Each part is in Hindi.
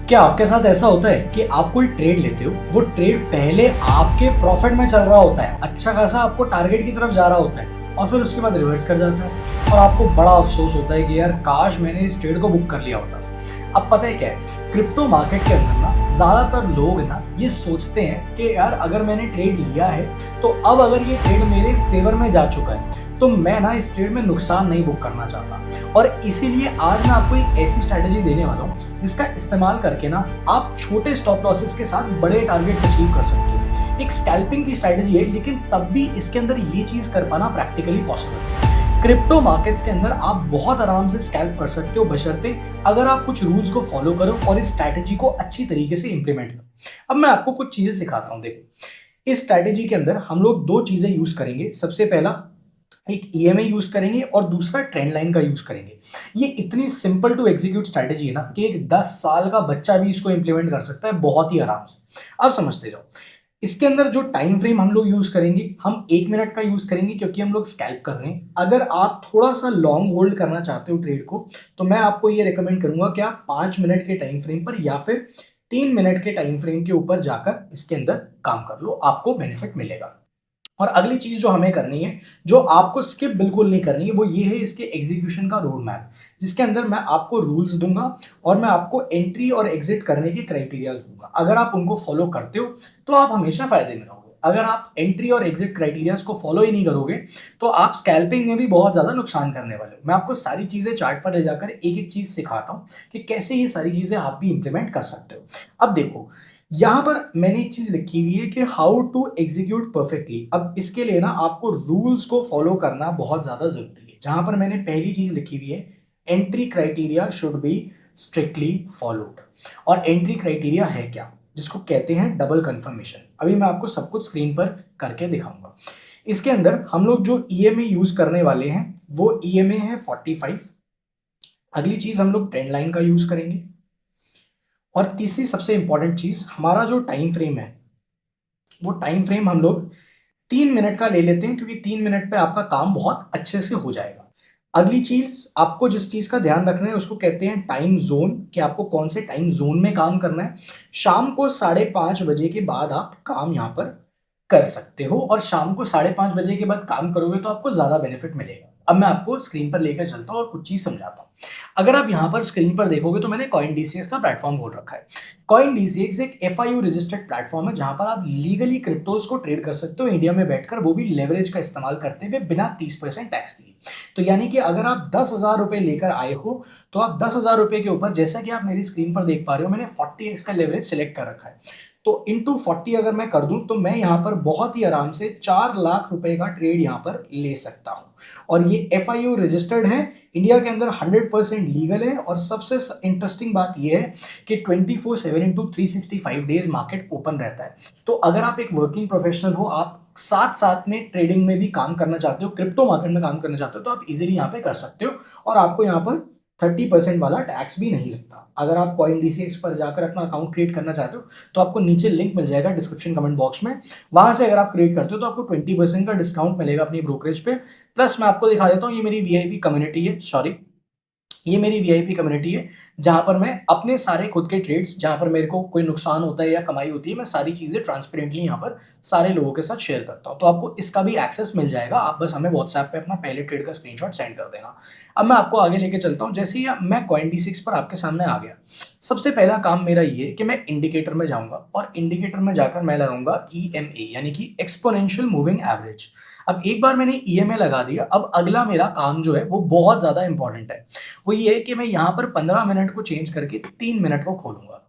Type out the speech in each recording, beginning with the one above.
क्या आपके साथ ऐसा होता है कि आप कोई ट्रेड लेते हो, वो ट्रेड पहले आपके प्रॉफिट में चल रहा होता है, अच्छा खासा आपको टारगेट की तरफ जा रहा होता है और फिर उसके बाद रिवर्स कर जाता है और आपको बड़ा अफसोस होता है कि यार काश मैंने इस ट्रेड को बुक कर लिया होता। अब पता है क्या है, क्रिप्टो मार्केट के अंदर ना ज्यादातर लोग ना ये सोचते हैं कि यार अगर मैंने ट्रेड लिया है तो अब अगर ये ट्रेड मेरे फेवर में जा चुका है तो मैं ना इस ट्रेड में नुकसान नहीं बुक करना चाहता। और इसीलिए आज मैं आपको एक ऐसी स्ट्रैटेजी देने वाला हूँ जिसका इस्तेमाल करके ना आप छोटे स्टॉप लॉसेस के साथ बड़े टारगेट अचीव कर सकते हो। एक स्कैल्पिंग की स्ट्रैटेजी है, लेकिन तब भी इसके अंदर ये चीज कर पाना प्रैक्टिकली पॉसिबल है। क्रिप्टो मार्केट्स के अंदर आप बहुत आराम से स्कैल्प कर सकते हो, बशर्ते अगर आप कुछ रूल्स को फॉलो करो और इस स्ट्रैटेजी को अच्छी तरीके से इंप्लीमेंट करो। अब मैं आपको कुछ चीजें सिखाता हूँ। देखो, इस स्ट्रैटेजी के अंदर हम लोग दो चीजें यूज करेंगे। सबसे पहला एक ईएमआई यूज करेंगे और दूसरा ट्रेंड लाइन का यूज करेंगे। ये इतनी सिंपल टू एग्जीक्यूट स्ट्रैटेजी है ना कि एक 10 साल का बच्चा भी इसको इंप्लीमेंट कर सकता है बहुत ही आराम से। अब समझते जाओ, इसके अंदर जो टाइम फ्रेम हम लोग यूज करेंगे, हम 1 मिनट का यूज करेंगे क्योंकि हम लोग स्कैल्प कर रहे हैं। अगर आप थोड़ा सा लॉन्ग होल्ड करना चाहते हो ट्रेड को तो मैं आपको ये रिकमेंड करूंगा कि आप 5 मिनट के टाइम फ्रेम पर या फिर 3 मिनट के टाइम फ्रेम के ऊपर जाकर इसके अंदर काम कर लो, आपको बेनिफिट मिलेगा। और अगली चीज जो हमें करनी है, जो आपको स्किप बिल्कुल नहीं करनी है, वो ये है इसके एग्जीक्यूशन का रोड मैप, जिसके अंदर मैं आपको रूल्स दूंगा और मैं आपको एंट्री और एग्जिट करने के क्राइटेरियाज दूंगा। अगर आप उनको फॉलो करते हो तो आप हमेशा फायदे में रहोगे। अगर आप एंट्री और एग्जिट क्राइटेरियाज को फॉलो ही नहीं करोगे तो आप स्कैल्पिंग में भी बहुत ज्यादा नुकसान करने वाले हो। मैं आपको सारी चीजें चार्ट पर ले जाकर एक एक चीज सिखाता हूँ कि कैसे ये सारी चीजें आप भी इंप्लीमेंट कर सकते हो। अब देखो, यहां पर मैंने एक चीज लिखी हुई है कि हाउ टू एग्जीक्यूट परफेक्टली। अब इसके लिए ना आपको रूल्स को फॉलो करना बहुत ज्यादा जरूरी है। जहां पर मैंने पहली चीज लिखी हुई है, entry criteria should be strictly followed. और एंट्री क्राइटेरिया है क्या, जिसको कहते हैं डबल कंफर्मेशन। अभी मैं आपको सब कुछ स्क्रीन पर करके दिखाऊंगा। इसके अंदर हम लोग जो ईएमए यूज करने वाले हैं वो ईएमए है 45। अगली चीज हम लोग ट्रेंड लाइन का यूज करेंगे। और तीसरी सबसे इंपॉर्टेंट चीज, हमारा जो टाइम फ्रेम है वो टाइम फ्रेम हम लोग 3 मिनट का ले लेते हैं, क्योंकि 3 मिनट पे आपका काम बहुत अच्छे से हो जाएगा। अगली चीज आपको जिस चीज का ध्यान रखना है उसको कहते हैं टाइम जोन, कि आपको कौन से टाइम जोन में काम करना है। शाम को 5:30 बजे के बाद आप काम यहाँ पर कर सकते हो, और शाम को 5:30 बजे के बाद काम करोगे तो आपको ज्यादा बेनिफिट मिलेगा। अब मैं आपको स्क्रीन पर लेकर चलता हूँ और कुछ चीज समझाता हूँ। अगर आप यहाँ पर स्क्रीन पर देखोगे तो मैंने कॉइन डीसीएक्स का प्लेटफॉर्म खोल रखा है। कॉइन डीसीएक्स एक एफआईयू रजिस्टर्ड प्लेटफॉर्म है जहां पर आप लीगली क्रिप्टोज को ट्रेड कर सकते हो इंडिया में बैठकर, वो भी लेवरेज का इस्तेमाल करते हुए बिना 30% टैक्स दिए। तो यानी कि अगर आप 10,000 रुपए लेकर आए हो तो आप 10,000 रुपए के ऊपर, जैसा कि आप मेरी स्क्रीन पर देख पा रहे हो, मैंने 40x का लेवरेज सिलेक्ट कर रखा है। तो इंटू 40 अगर मैं कर दूं तो मैं यहाँ पर बहुत ही आराम से 4 लाख रुपए का ट्रेड यहाँ पर ले सकता हूँ। और ये एफआईयू रजिस्टर्ड है, इंडिया के अंदर 100% लीगल है। और सबसे इंटरेस्टिंग बात यह है कि 24/7 इंटू 365 डेज मार्केट ओपन रहता है। तो अगर आप एक वर्किंग प्रोफेशनल हो, आप साथ साथ में ट्रेडिंग में भी काम करना चाहते हो, क्रिप्टो मार्केट में काम करना चाहते हो, तो आप इजीली यहाँ पे कर सकते हो और आपको यहाँ पर 30% वाला टैक्स भी नहीं लगता। अगर आप कॉइन डीसीएक्स पर जाकर अपना अकाउंट क्रिएट करना चाहते हो तो आपको नीचे लिंक मिल जाएगा डिस्क्रिप्शन कमेंट बॉक्स में, वहां से अगर आप क्रिएट करते हो तो आपको 20% का डिस्काउंट मिलेगा अपनी ब्रोकरेज पे। प्लस मैं आपको दिखा देता हूँ, ये मेरी वीआईपी कम्युनिटी है, सॉरी ये मेरी वीआईपी कम्युनिटी है, जहां पर मैं अपने सारे खुद के ट्रेड्स, जहां पर मेरे को कोई नुकसान होता है या कमाई होती है, मैं सारी चीजें ट्रांसपेरेंटली यहाँ पर सारे लोगों के साथ शेयर करता हूँ। तो आपको इसका भी एक्सेस मिल जाएगा, आप बस हमें व्हाट्सएप पे अपना पहले ट्रेड का स्क्रीनशॉट सेंड कर देना। अब मैं आपको आगे लेके चलता हूँ। जैसे ही मैं कॉइन डी6 पर आपके सामने आ गया, सबसे पहला काम मेरा ये है कि मैं इंडिकेटर में जाऊंगा और इंडिकेटर में जाकर मैं लगाऊंगा ईएमए, यानी कि एक्सपोनेंशियल मूविंग एवरेज। अब एक बार मैंने ईएमए लगा दिया, अब अगला मेरा काम जो है वो बहुत ज्यादा इंपॉर्टेंट है। वो ये है कि मैं यहां पर 15 मिनट को चेंज करके 3 मिनट को खोलूंगा।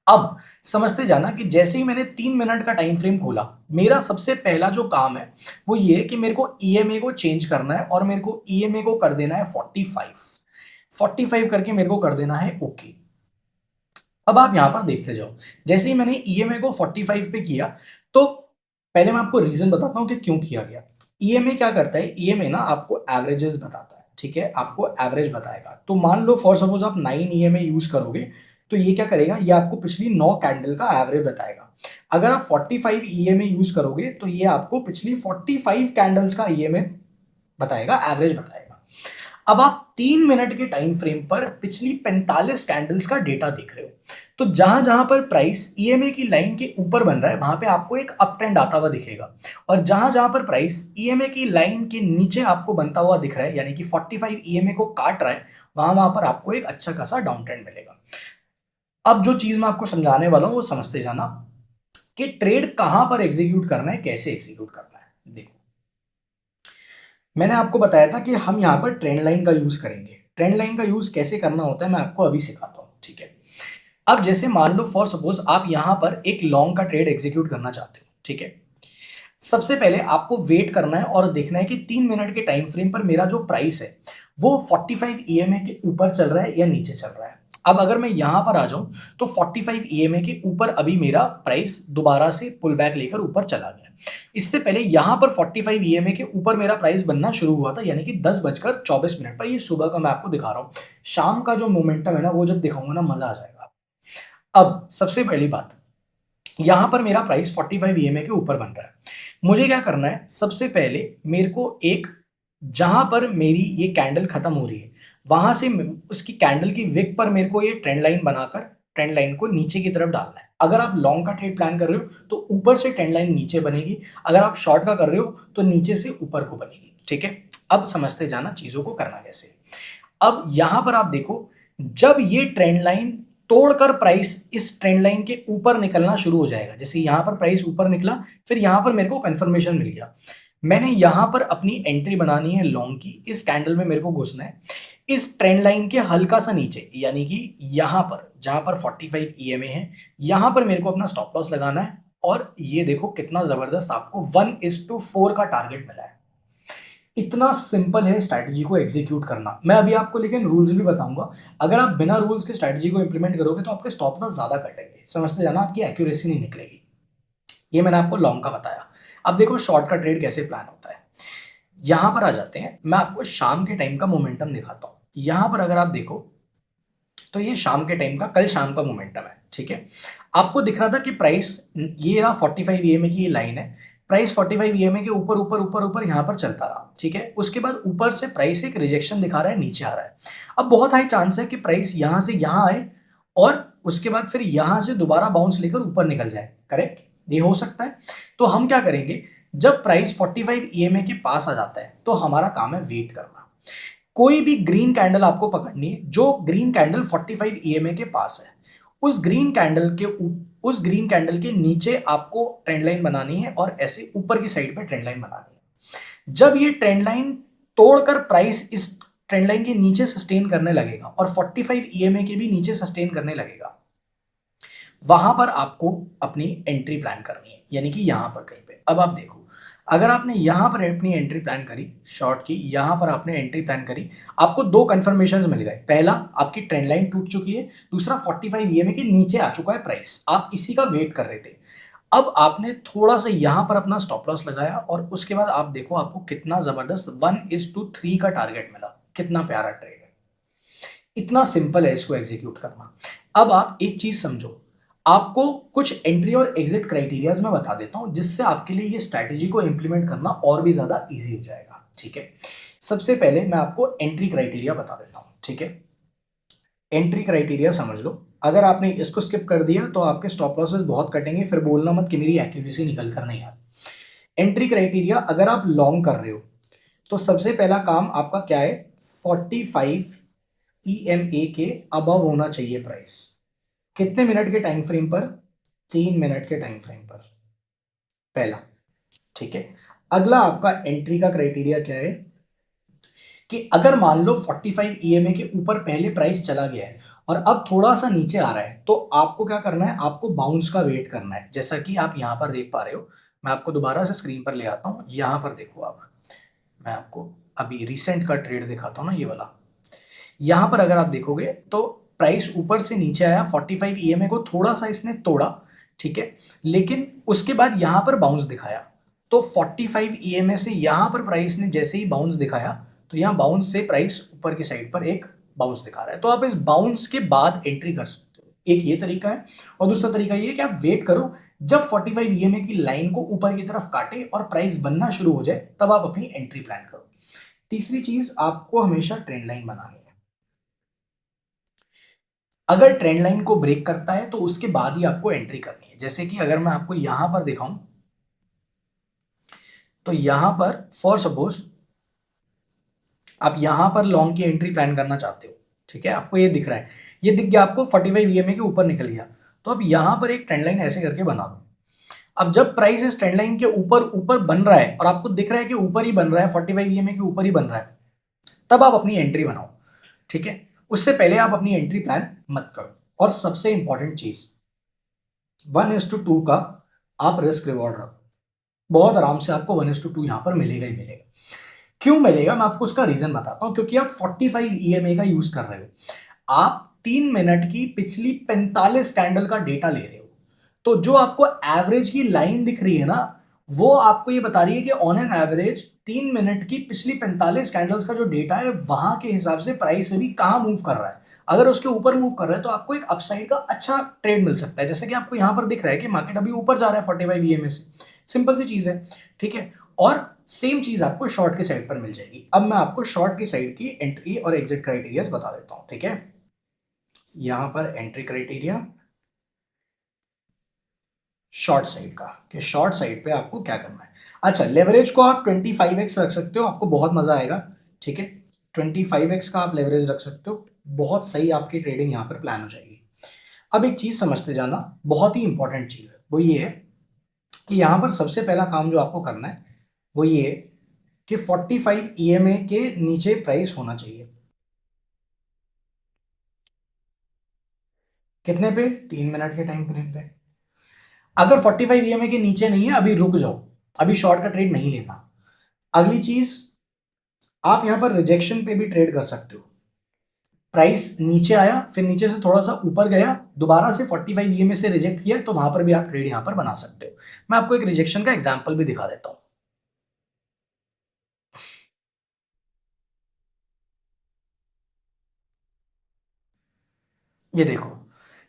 अब समझते जाना कि जैसे ही मैंने 3 मिनट का टाइम फ्रेम खोला, मेरा सबसे पहला जो काम है वो ये है कि मेरे को ईएमए को चेंज करना है और मेरे को ईएमए को कर देना है 45 करके मेरे को कर देना है ओके। अब आप यहां पर देखते जाओ, जैसे ही मैंने ईएमए को 45 पे किया, तो पहले मैं आपको रीजन बताता हूं कि क्यों किया गया। ईएमए क्या करता है, ईएमए ना आपको एवरेजेस बताता है, ठीक है, आपको एवरेज बताएगा। तो मान लो फॉर सपोज आप 9 ईएमए यूज करोगे तो ये क्या करेगा, ये आपको पिछली 9 कैंडल का एवरेज बताएगा। अगर आप 45 ईएमए यूज करोगे तो ये आपको पिछली 45 कैंडल्स का ईएमए बताएगा, एवरेज बताएगा। अब आप 3 मिनट के टाइम फ्रेम पर पिछली 45 कैंडल्स का डेटा देख रहे हो। तो जहां जहां पर प्राइस ईएमए की लाइन के ऊपर बन रहा है वहां पे आपको एक अप ट्रेंड आता हुआ दिखेगा, और जहां जहां पर प्राइस ईएमए की लाइन के नीचे आपको बनता हुआ दिख रहा है, यानी कि 45 ईएमए को काट रहा है, वहां वहां पर आपको एक अच्छा खासा डाउन ट्रेंड मिलेगा। अब जो चीज मैं आपको समझाने वाला हूं वो समझते जाना कि ट्रेड कहां पर एग्जीक्यूट करना है, कैसे एग्जीक्यूट करना है। देखो, मैंने आपको बताया था कि हम यहाँ पर ट्रेंड लाइन का यूज करेंगे। ट्रेंड लाइन का यूज कैसे करना होता है मैं आपको अभी सिखाता हूँ, ठीक है। अब जैसे मान लो फॉर सपोज आप यहाँ पर एक लॉन्ग का ट्रेड एग्जीक्यूट करना चाहते हो, ठीक है। सबसे पहले आपको वेट करना है और देखना है कि 3 मिनट के टाइम फ्रेम पर मेरा जो प्राइस है वो 45 ईएमए के ऊपर चल रहा है या नीचे चल रहा है। अब अगर मैं यहां पर आ जाऊं तो 45 ईएमए के ऊपर अभी मेरा प्राइस दोबारा से पुल बैक लेकर ऊपर चला गया। इससे पहले यहां पर 45 ईएमए के ऊपर मेरा प्राइस बनना शुरू हुआ था, यानी कि 10:24 पर। ये सुबह का मैं आपको दिखा रहा हूं। शाम का जो मोमेंटम है ना, वो जब दिखाऊंगा ना, मजा आ जाएगा। अब सबसे पहली बात, यहां पर मेरा प्राइस 45 ईएमए के ऊपर बन रहा है। मुझे क्या करना है, सबसे पहले मेरे को एक, जहां पर मेरी ये कैंडल खत्म हो रही है वहां से उसकी कैंडल की विक पर मेरे को ये ट्रेंड लाइन बनाकर ट्रेंड लाइन को नीचे की तरफ डालना है। अगर आप लॉन्ग का ट्रेड प्लान कर रहे हो तो ऊपर से ट्रेंड लाइन नीचे बनेगी, अगर आप शॉर्ट का कर रहे हो तो नीचे से ऊपर को बनेगी, ठीक है। अब समझते जाना चीजों को करना कैसे। अब यहां पर आप देखो, जब ये ट्रेंड लाइन तोड़कर प्राइस इस ट्रेंड लाइन के ऊपर निकलना शुरू हो जाएगा, जैसे यहां पर प्राइस ऊपर निकला, फिर यहां पर मेरे को कंफर्मेशन मिल गया, मैंने यहां पर अपनी एंट्री बनानी है लॉन्ग की। इस कैंडल में मेरे को घुसना है इस ट्रेंड लाइन के हल्का सा नीचे, यानी कि यहां पर जहां पर 45 ईएमए है, यहां पर मेरे को अपना स्टॉप लॉस लगाना है। और ये देखो कितना जबरदस्त आपको 1:4 का टारगेट मिला है। इतना सिंपल है स्ट्रैटेजी को एग्जीक्यूट करना। मैं अभी आपको लेकिन रूल्स भी बताऊंगा। अगर आप बिना रूल्स के स्ट्रैटेजी को इंप्लीमेंट करोगे तो आपके स्टॉप लॉस ज्यादा कटेंगे, समझते जाना, आपकी एक्यूरेसी नहीं निकलेगी। ये मैंने आपको लॉन्ग का बताया। अब देखो शॉर्ट का ट्रेड कैसे प्लान होता है। यहां पर आ जाते हैं, मैं आपको शाम के टाइम का मोमेंटम दिखाता हूं। यहां पर अगर आप देखो तो ये शाम के टाइम का, कल शाम का मोमेंटम है, ठीक है। आपको दिख रहा था कि प्राइस, ये रहा 45 ईएमए की ये लाइन है, प्राइस 45 ईएमए के ऊपर ऊपर ऊपर ऊपर यहां पर चलता रहा, ठीक है। उसके बाद ऊपर से प्राइस एक रिजेक्शन दिखा रहा है, नीचे आ रहा है। अब बहुत हाई चांस है कि प्राइस यहां से यहां आए और उसके बाद फिर यहां से दोबारा बाउंस लेकर ऊपर निकल जाए, करेक्ट, ये हो सकता है। तो हम क्या करेंगे, जब प्राइस 45 ईएमए के पास आ जाता है तो हमारा काम है वेट करना। कोई भी ग्रीन कैंडल आपको पकड़नी है, जो ग्रीन कैंडल 45 ईएमए के पास है, उस ग्रीन कैंडल के उस ग्रीन कैंडल के नीचे आपको ट्रेंड लाइन बनानी है और ऐसे ऊपर की साइड पे ट्रेंड लाइन बनानी है। जब ये ट्रेंड लाइन तोड़कर प्राइस इस ट्रेंड लाइन के नीचे सस्टेन करने लगेगा और 45 ईएमए के भी नीचे सस्टेन करने लगेगा, वहां पर आपको अपनी एंट्री प्लान करनी है, यानी कि यहां पर कहीं पे। अब आप देखो, अगर आपने यहां पर अपनी एंट्री प्लान करी शॉर्ट की, यहां पर आपने एंट्री प्लान करी, आपको दो कंफर्मेशंस मिल गए। पहला, आपकी ट्रेंड लाइन टूट चुकी है, दूसरा 45 ईएमए के नीचे आ चुका है प्राइस, आप इसी का वेट कर रहे थे। अब आपने थोड़ा सा यहां पर अपना स्टॉप लॉस लगाया और उसके बाद आप देखो आपको कितना जबरदस्त 1:3 का टारगेट मिला। कितना प्यारा ट्रेड है, इतना सिंपल है इसको एग्जीक्यूट करना। अब आप एक चीज समझो, आपको कुछ एंट्री और एग्जिट क्राइटेरियाज मैं बता देता हूं, जिससे आपके लिए ये स्ट्रैटेजी को इंप्लीमेंट करना और भी ज्यादा इजी हो जाएगा, ठीक है। सबसे पहले मैं आपको एंट्री क्राइटेरिया बता देता हूं, ठीक है। एंट्री क्राइटेरिया समझ लो, अगर आपने इसको स्किप कर दिया तो आपके स्टॉप लॉसेस बहुत कटेंगे, फिर बोलना मत कि मेरी एक्यूरेसी निकल कर नहीं आ रही। एंट्री क्राइटेरिया, अगर आप लॉन्ग कर रहे हो तो सबसे पहला काम आपका क्या है, 45 ईएमए के अबव होना चाहिए प्राइस। कितने मिनट के टाइम फ्रेम पर, 3 मिनट के टाइम फ्रेम पर, पहला, ठीक है। अगला आपका एंट्री का क्राइटेरिया क्या है कि अगर मान लो 45 ईएमए के ऊपर पहले प्राइस चला गया है और अब थोड़ा सा नीचे आ रहा है, तो आपको क्या करना है, आपको बाउंस का वेट करना है। जैसा कि आप यहां पर देख पा रहे हो, मैं आपको दोबारा से स्क्रीन पर ले आता हूं। यहां पर देखो आप, मैं आपको अभी रिसेंट का ट्रेड दिखाता हूं ना, ये वाला। यहां पर अगर आप देखोगे तो प्राइस ऊपर से नीचे आया, 45 ईएमए को थोड़ा सा इसने तोड़ा, ठीक है, लेकिन उसके बाद यहां पर बाउंस दिखाया। तो 45 ईएमए से यहां पर प्राइस ने जैसे ही बाउंस दिखाया, तो यहां बाउंस से प्राइस ऊपर की साइड पर एक बाउंस दिखा रहा है, तो आप इस बाउंस के बाद एंट्री कर सकते हो। एक ये तरीका है, और दूसरा तरीका ये कि आप वेट करो जब 45 ईएमए की लाइन को ऊपर की तरफ काटे और प्राइस बनना शुरू हो जाए, तब आप अपनी एंट्री प्लान करो। तीसरी चीज, आपको हमेशा ट्रेंड लाइन बनानी है। अगर ट्रेंड लाइन को ब्रेक करता है तो उसके बाद ही आपको एंट्री करनी है। जैसे कि अगर मैं आपको यहां पर दिखाऊं तो यहां पर फॉर सपोज आप यहां पर लॉन्ग की एंट्री प्लान करना चाहते हो, ठीक है, आपको ये दिख रहा है, ये दिख गया आपको 45 ईएमए के ऊपर निकल गया, तो अब यहां पर एक ट्रेंड लाइन ऐसे करके बना दो। अब जब प्राइस इस ट्रेंड लाइन के ऊपर ऊपर बन रहा है और आपको दिख रहा है कि ऊपर ही बन रहा है, 45 ईएमए के ऊपर ही बन रहा है, तब आप अपनी एंट्री बनाओ, ठीक है। उससे पहले आप अपनी एंट्री प्लान मत करो। और सबसे इंपॉर्टेंट चीज, 1:2 का आप रिस्क रिवॉर्ड रखो। बहुत आराम से आपको 1:2 यहां पर मिलेगा ही मिलेगा। क्यों मिलेगा, मैं आपको उसका रीजन बताता हूं। क्योंकि आप 45 ईएमए का यूज कर रहे हो, आप 3 मिनट की पिछली 45 कैंडल का डेटा ले रहे हो, तो जो आपको एवरेज की लाइन दिख रही है ना, वो आपको ये बता रही है कि ऑन एन एवरेज 3 मिनट की पिछली 45 कैंडल्स का जो डेटा है, वहां के हिसाब से प्राइस अभी कहां मूव कर रहा है। अगर उसके ऊपर मूव कर रहा है तो आपको एक अपसाइड का अच्छा ट्रेड मिल सकता है। जैसे कि आपको यहां पर दिख रहा है कि मार्केट अभी ऊपर जा रहा है 45 ईएमए से, सिंपल सी चीज है, ठीक है। और सेम चीज आपको शॉर्ट की साइड पर मिल जाएगी। अब मैं आपको शॉर्ट की साइड की एंट्री और एग्जिट क्राइटेरिया बता देता हूं, ठीक है। यहां पर एंट्री क्राइटेरिया शॉर्ट साइड का, कि शॉर्ट साइड पे आपको क्या करना है। अच्छा, लेवरेज को आप 25x रख सकते हो, आपको बहुत मजा आएगा, ठीक है। 25x का आप लेवरेज रख सकते हो, बहुत सही आपकी ट्रेडिंग यहां पर प्लान हो जाएगी। अब एक चीज समझते जाना, बहुत ही इंपॉर्टेंट चीज है, वो ये है कि यहां पर सबसे पहला काम जो आपको करना है वो ये है कि 45 ईएमए के नीचे प्राइस होना चाहिए। कितने पे, 3 मिनट के टाइम फ्रेम पे। अगर 45 ईएमए के नीचे नहीं है, अभी रुक जाओ, अभी शॉर्ट का ट्रेड नहीं लेना। अगली चीज, आप यहां पर रिजेक्शन पे भी ट्रेड कर सकते हो। प्राइस नीचे आया, फिर नीचे से थोड़ा सा ऊपर गया, दोबारा से 45 ईएमए से रिजेक्ट किया, तो वहां पर भी आप ट्रेड यहां पर बना सकते हो। मैं आपको एक रिजेक्शन का एग्जांपल भी दिखा देता हूं। ये देखो,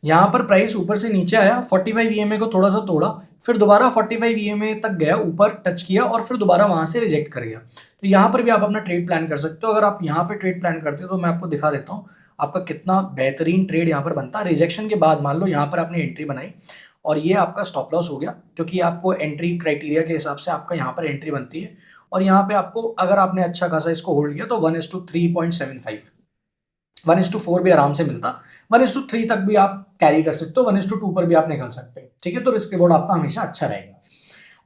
यहां पर प्राइस ऊपर से नीचे आया, 45 ईएमए को थोड़ा सा तोड़ा, फिर दोबारा 45 ईएमए तक गया, ऊपर टच किया और फिर दोबारा वहां से रिजेक्ट कर गया। तो यहां पर भी आप अपना ट्रेड प्लान कर सकते हो। अगर आप यहां पे ट्रेड प्लान करते हो तो मैं आपको दिखा देता हूं आपका कितना बेहतरीन ट्रेड यहां पर बनता है। रिजेक्शन के बाद मान लो यहां पर आपने एंट्री बनाई और ये आपका स्टॉप लॉस हो गया, क्योंकि आपको एंट्री क्राइटेरिया के हिसाब से आपका यहाँ पर एंट्री बनती है। और यहाँ पे आपको, अगर आपने अच्छा खासा इसको होल्ड किया तो 1:3.75, 1:4 भी आराम से मिलता, 1:3 तक भी आप कैरी कर सकते हो, 1:2 पर भी आप निकल सकते हो, ठीक है। तो रिस्क रिवॉर्ड आपका हमेशा अच्छा रहेगा।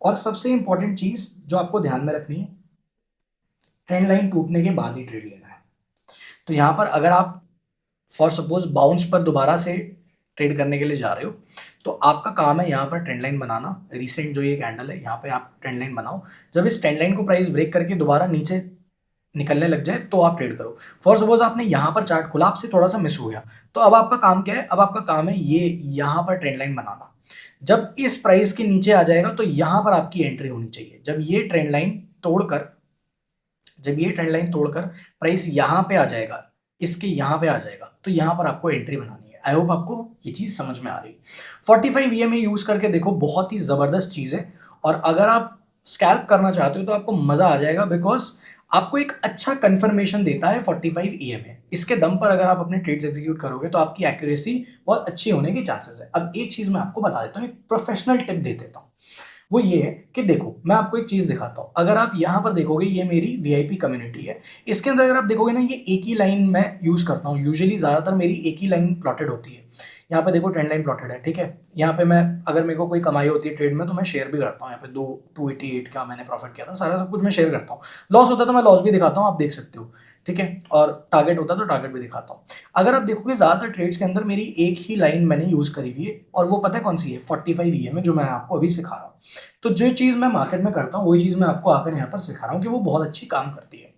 और सबसे इंपॉर्टेंट चीज जो आपको ध्यान में रखनी है, ट्रेंड लाइन टूटने के बाद ही ट्रेड लेना है। तो यहां पर अगर आप फॉर सपोज बाउंस पर दोबारा से ट्रेड करने के लिए जा रहे हो, तो आपका काम है यहाँ पर ट्रेंड लाइन बनाना। रिसेंट जो ये कैंडल है, यहाँ पे आप ट्रेंड लाइन बनाओ। जब इस ट्रेंड लाइन को प्राइस ब्रेक करके दोबारा नीचे निकलने लग जाए तो आप ट्रेड करो। फॉर सपोज आपने यहाँ पर चार्ट खुला, आपसे थोड़ा सा मिस हो गया, तो अब आपका काम क्या है, अब आपका काम है ये यहाँ पर ट्रेंड लाइन बनाना। जब इस प्राइस के नीचे आ जाएगा तो यहाँ पर आपकी एंट्री होनी चाहिए। जब ये ट्रेंड लाइन तोड़कर प्राइस यहाँ पे आ जाएगा, इसके यहाँ पे आ जाएगा, तो यहाँ पर आपको एंट्री बनानी है। आई होप आपको ये चीज समझ में आ रही है। 45 ईएमए यूज करके देखो, बहुत ही जबरदस्त चीज है। और अगर आप स्कैल्प करना चाहते हो तो आपको मजा आ जाएगा, बिकॉज आपको एक अच्छा कंफर्मेशन देता है 45 ईएमए। इसके दम पर अगर आप अपने ट्रेड्स एग्जीक्यूट करोगे तो आपकी एक्यूरेसी बहुत अच्छी होने के चांसेस है। अब एक चीज मैं आपको बता देता हूँ, एक प्रोफेशनल टिप दे देता हूँ। वो ये है कि देखो, मैं आपको एक चीज दिखाता हूं। अगर आप यहां पर देखोगे, ये मेरी वीआईपी कम्युनिटी है। इसके अंदर अगर आप देखोगे ना, ये एक ही लाइन मैं यूज करता हूँ, यूजुअली ज्यादातर मेरी एक ही लाइन प्लॉटेड होती है। यहाँ पे देखो ट्रेंड लाइन प्लॉटेड है, ठीक है। यहाँ पे मैं, अगर मेरे को कोई कमाई होती है ट्रेड में तो मैं शेयर भी करता हूँ। यहाँ पे 288 का मैंने प्रॉफिट किया था, सारा सब कुछ मैं शेयर करता हूँ। लॉस होता है तो मैं लॉस भी दिखाता हूँ, आप देख सकते हो, ठीक है। और टारगेट होता है तो टारगेट भी दिखाता हूँ। अगर आप देखोगे ज्यादातर ट्रेड्स के अंदर मेरी एक ही लाइन मैंने यूज करी हुई है, और वो पता है कौन सी है, 45 ईएमए, जो मैं आपको अभी सिखा रहा हूँ। तो जो चीज मैं मार्केट में करता हूँ वही चीज मैं आपको आकर यहाँ पर सिखा रहा हूँ कि वो बहुत अच्छी काम करती है।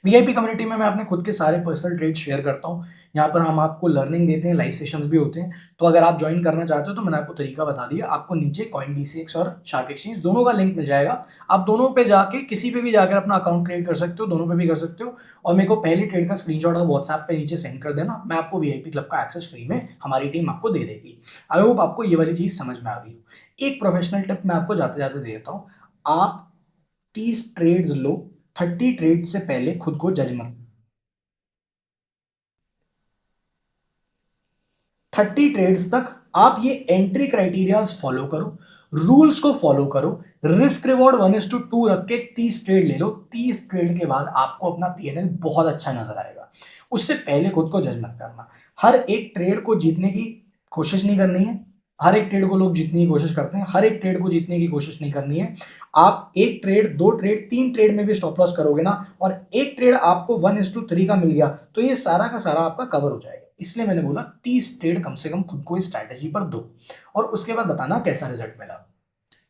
वीआईपी कम्युनिटी में मैं अपने खुद के सारे पर्सनल ट्रेड शेयर करता हूँ। यहाँ पर हम आपको लर्निंग देते हैं, लाइव सेशंस भी होते हैं। तो अगर आप ज्वाइन करना चाहते हो तो मैंने आपको तरीका बता दिया। आपको नीचे कॉइन डीसीएक्स और शार्क एक्सचेंज दोनों का लिंक मिल जाएगा। आप दोनों पे जाके किसी पे भी जाकर अपना अकाउंट क्रिएट कर सकते हो, दोनों पे भी कर सकते हो। और मेरे को पहली ट्रेड का स्क्रीनशॉट व्हाट्सएप पे नीचे सेंड कर देना, मैं आपको वीआईपी क्लब का एक्सेस फ्री में हमारी टीम आपको दे देगी। आई होप आपको ये वाली चीज समझ में आ गई हो। एक प्रोफेशनल टिप मैं आपको जाते जाते दे देता हूँ। आप 30 ट्रेड्स लो, 30 ट्रेड से पहले खुद को जज मत। 30 ट्रेड्स तक आप ये एंट्री क्राइटेरियाज फॉलो करो, रूल्स को फॉलो करो, रिस्क रिवॉर्ड 1:2 रख के 30 ट्रेड ले लो। 30 ट्रेड के बाद आपको अपना पीएनएल बहुत अच्छा नजर आएगा। उससे पहले खुद को जज मत करना। हर एक ट्रेड को जीतने की कोशिश नहीं करनी है। हर एक ट्रेड को लोग जीतने की कोशिश करते हैं, हर एक ट्रेड को जीतने की कोशिश नहीं करनी है। आप एक ट्रेड, दो ट्रेड, तीन ट्रेड में भी स्टॉप लॉस करोगे ना, और एक ट्रेड आपको 1:3 का मिल गया, तो ये सारा का सारा आपका कवर हो जाएगा। इसलिए मैंने बोला 30 ट्रेड कम से कम खुद को इस स्ट्रैटेजी पर दो, और उसके बाद बताना कैसा रिजल्ट मिला।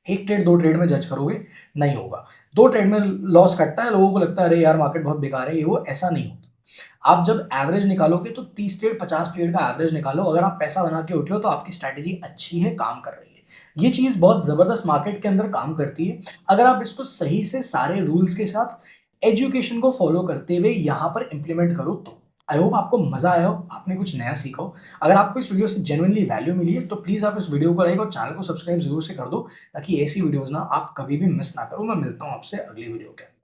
एक ट्रेड दो ट्रेड में जज करोगे, नहीं होगा। दो ट्रेड में लॉस कटता है, लोगों को लगता है अरे यार मार्केट बहुत बेकार है, ये वो, ऐसा नहीं होता। आप जब एवरेज निकालोगे तो 30 ट्रेड 50 ट्रेड का एवरेज निकालो। अगर आप पैसा बना के उठे हो तो आपकी स्ट्रैटेजी अच्छी है, काम कर रही है। ये चीज बहुत जबरदस्त मार्केट के अंदर काम करती है। अगर आप इसको सही से सारे रूल्स के साथ एजुकेशन को फॉलो करते हुए यहां पर इंप्लीमेंट करो तो। आई होप आपको मजा आया हो, आपने कुछ नया सीखा हो। अगर आपको इस वीडियो से जेन्युइनली वैल्यू मिली है तो प्लीज आप इस वीडियो को लाइक और चैनल को सब्सक्राइब जरूर से कर दो, ताकि ऐसी वीडियोस ना आप कभी भी मिस ना करो। मैं मिलता हूं आपसे अगली वीडियो के।